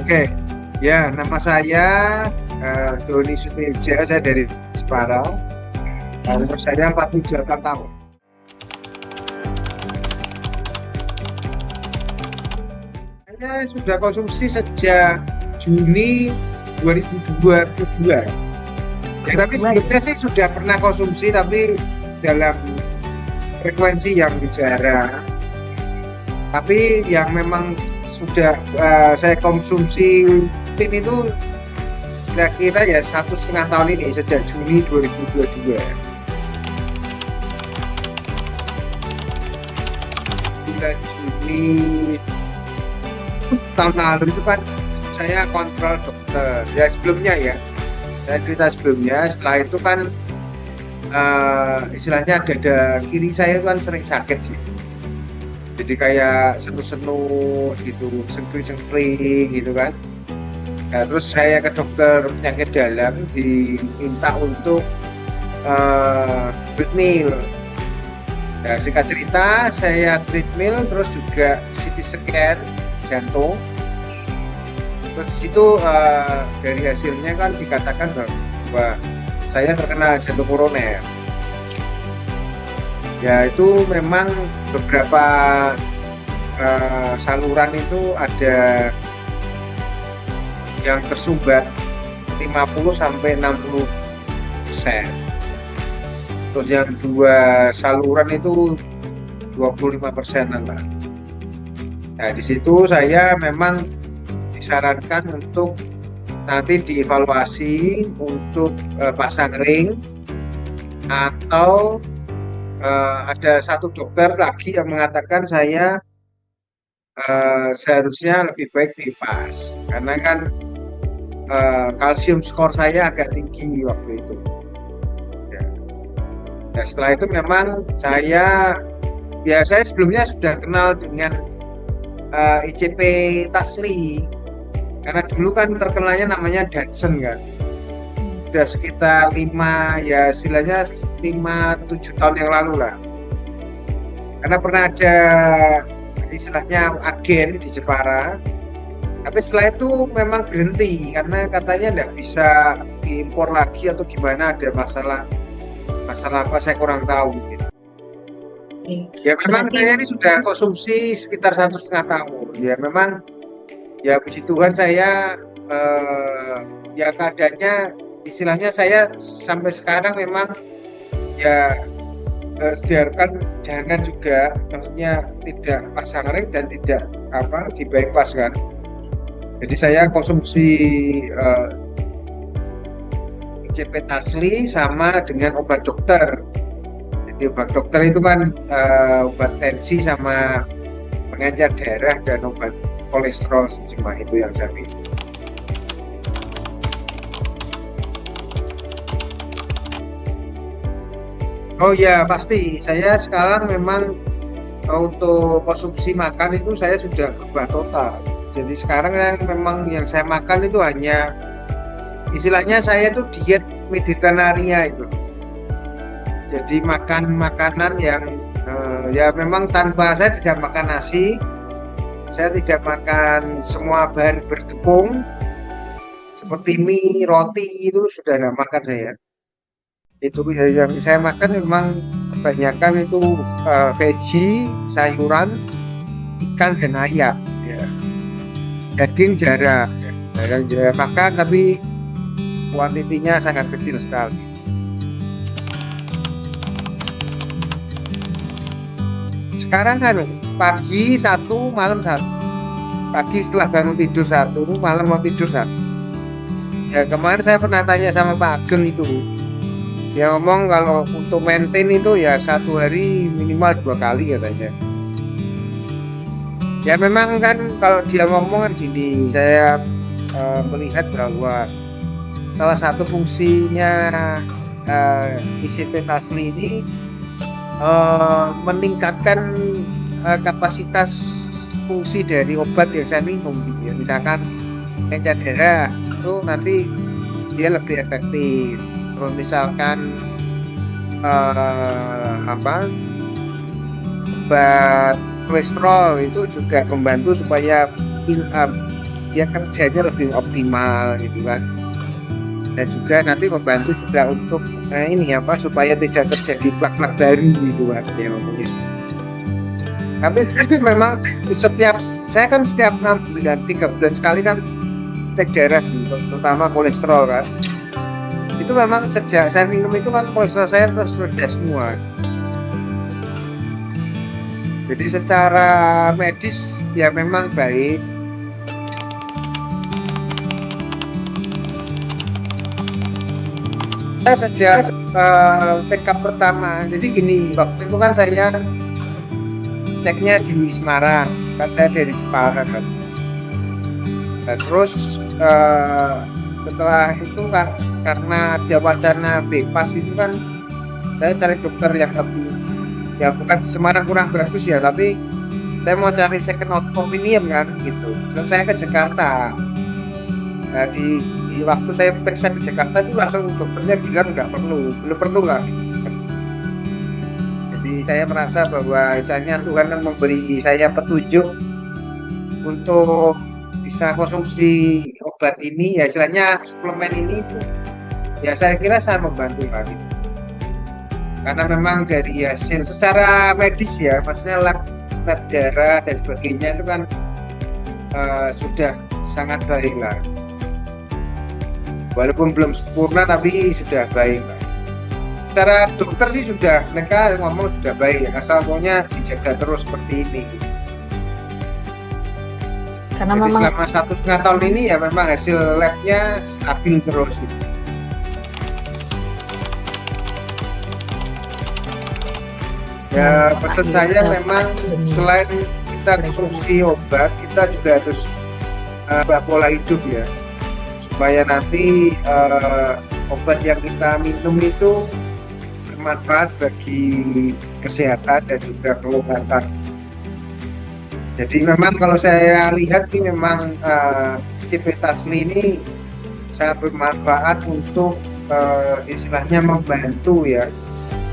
Oke, ya nama saya Doni Sutreja, saya dari Jepara. Umur saya 48 tahun. Saya sudah konsumsi sejak Juni 2022. Ya, tapi sebelumnya sih sudah pernah konsumsi, tapi dalam frekuensi yang jarang. Tapi yang memang sudah saya konsumsi rutin itu kira-kira ya 1,5 tahun ini, sejak Juni 2022. Bulan Juni tahun lalu itu kan saya kontrol dokter ya, sebelumnya ya saya cerita sebelumnya. Setelah itu kan istilahnya dada kiri saya itu kan sering sakit sih, jadi kayak senu-senu gitu, sengkring-sengkring gitu kan. Nah, terus saya ke dokter penyakit dalam, diminta untuk treadmill. Nah, singkat cerita saya treadmill, terus juga CT scan jantung. Terus di situ dari hasilnya kan dikatakan bahwa saya terkena jantung koroner. Ya, itu memang beberapa saluran itu ada yang tersumbat 50-60%. Terus yang dua saluran itu 25%-an lah. Nah, di situ saya memang disarankan untuk nanti dievaluasi untuk pasang ring, atau ada satu dokter lagi yang mengatakan saya seharusnya lebih baik dipas, karena kan kalsium skor saya agak tinggi waktu itu. Ya. Nah, setelah itu memang saya sebelumnya sudah kenal dengan ICP Tasli, karena dulu kan terkenalnya namanya Datsun kan. Sudah sekitar 5-7 tahun yang lalu lah. Karena pernah ada istilahnya agen di Jepara, tapi setelah itu memang berhenti karena katanya tidak bisa diimpor lagi atau gimana, ada masalah apa saya kurang tahu gitu. Ya memang saya ini sudah konsumsi sekitar 1,5 tahun. Ya memang, ya puji Tuhan saya ya keadaannya istilahnya saya sampai sekarang memang ya biarkan jangan juga, maksudnya tidak pasang ring dan tidak di bypass kan. Jadi saya konsumsi ICP Tasli sama dengan obat dokter. Jadi obat dokter itu kan obat tensi sama pengencer darah dan obat kolesterol, cuma itu yang saya minum. Oh ya, pasti. Saya sekarang memang untuk konsumsi makan itu saya sudah berubah total. Jadi sekarang yang saya makan itu hanya istilahnya saya itu diet Mediterania itu. Jadi makan makanan yang ya memang tanpa, saya tidak makan nasi, saya tidak makan semua bahan bertepung seperti mie, roti, itu sudah tidak makan saya. Itu yang saya makan memang kebanyakan itu veggie, sayuran, ikan dan ayam. Ya. Daging jarang makan, tapi kuantitinya sangat kecil sekali. Sekarang kan pagi satu, malam satu. Pagi setelah bangun tidur satu, malam mau tidur satu. Ya kemarin saya pernah tanya sama Pak Ageng itu, dia ngomong kalau untuk maintain itu ya 1 hari minimal 2 kali katanya. Ya memang kan kalau dia ngomong kan gini, saya melihat bahwa salah satu fungsinya ICP Tasli ini meningkatkan kapasitas fungsi dari obat yang saya minum gitu ya. Misalkan pengencer darah itu nanti dia lebih efektif. Kalau misalkan obat kolesterol itu juga membantu supaya dia kerjanya lebih optimal gitu kan. Dan juga nanti membantu juga untuk ini apa supaya tidak terjadi plak-plak baru gitu kan ya ngomongnya. Tapi memang setiap saya kan setiap 6 bulan 3 bulan sekali kan cek darah sih, terutama kolesterol kan. Itu memang sejak saya minum itu kan kolesterol saya terus rendah semua. Jadi secara medis ya memang baik. Saya sejak check up pertama, jadi gini, waktu itu kan saya ceknya di Semarang, kan saya dari Jepara kan. Nah, terus setelah itu kan karena ada wacana bebas itu kan saya cari dokter yang lebih, ya bukan di Semarang kurang bagus ya, tapi saya mau cari second opinion kan gitu. Terus saya ke Jakarta. Nah, di waktu saya periksa di Jakarta itu langsung dokternya bilang belum perlu lah. Jadi saya merasa bahwa misalnya Tuhan yang memberi saya petunjuk untuk bisa konsumsi obat ini, ya istilahnya suplemen ini itu ya saya kira sangat membantu kali. Karena memang dari hasil secara medis ya, maksudnya lab darah dan sebagainya itu kan sudah sangat baik lah. Walaupun belum sempurna tapi sudah baik lah. Secara dokter sih sudah, mereka ngomong sudah baik, asal maunya dijaga terus seperti ini. Karena jadi memang selama 1,5 tahun ini ya memang hasil labnya stabil terus gitu. Ya pesan saya memang selain kita konsumsi obat, kita juga harus pola hidup ya, supaya nanti obat yang kita minum itu bermanfaat bagi kesehatan dan juga keobatan. Jadi memang kalau saya lihat sih memang Cipetasli ini sangat bermanfaat untuk istilahnya membantu ya,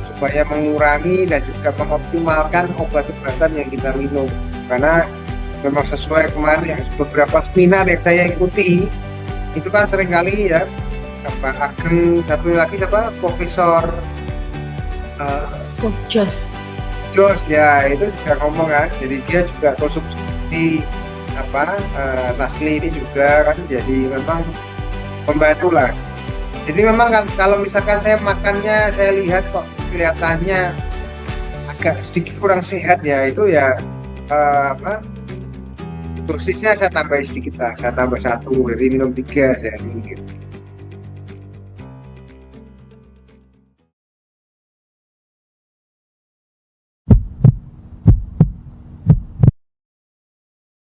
supaya mengurangi dan juga mengoptimalkan obat-obatan yang kita minum. Karena memang sesuai kemarin beberapa seminar yang saya ikuti itu kan seringkali ya Ageng, satu lagi siapa, Profesor Jos ya, itu juga ngomong kan, jadi dia juga konsumsi Tasli ini juga kan, jadi memang membantu lah. Jadi memang kan kalau misalkan saya makannya, saya lihat kok kelihatannya agak sedikit kurang sehat ya, itu ya dosisnya saya tambah sedikit lah, saya tambah 1, jadi minum 3 sehari gitu.